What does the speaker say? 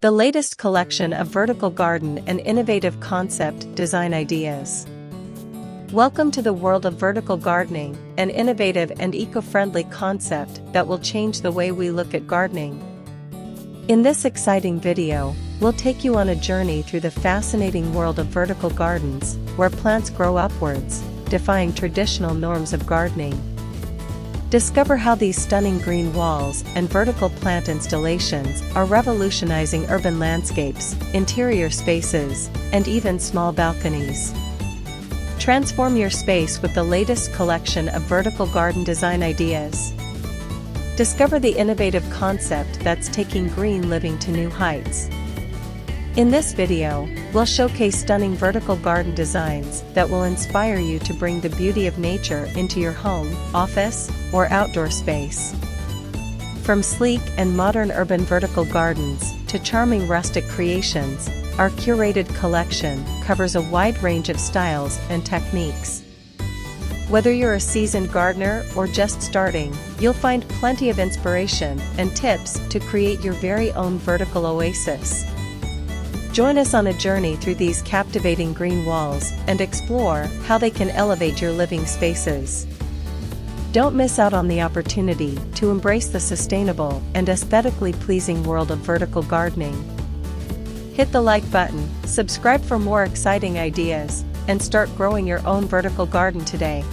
the latest collection of vertical garden and innovative concept design ideas. Welcome to the world of vertical gardening, an innovative and eco-friendly concept that will change the way we look at gardening. In this exciting video, we'll take you on a journey through the fascinating world of vertical gardens, where plants grow upwards, defying traditional norms of gardening. Discover how these stunning green walls and vertical plant installations are revolutionizing urban landscapes, interior spaces, and even small balconies. Transform your space with the latest collection of vertical garden design ideas. Discover the innovative concept that's taking green living to new heights. In this video, we'll showcase stunning vertical garden designs that will inspire you to bring the beauty of nature into your home, office, or outdoor space. From sleek and modern urban vertical gardens to charming rustic creations, our curated collection covers a wide range of styles and techniques. Whether you're a seasoned gardener or just starting, you'll find plenty of inspiration and tips to create your very own vertical oasis. Join us on a journey through these captivating green walls and explore how they can elevate your living spaces. Don't miss out on the opportunity to embrace the sustainable and aesthetically pleasing world of vertical gardening. Hit the like button, subscribe for more exciting ideas, and start growing your own vertical garden today.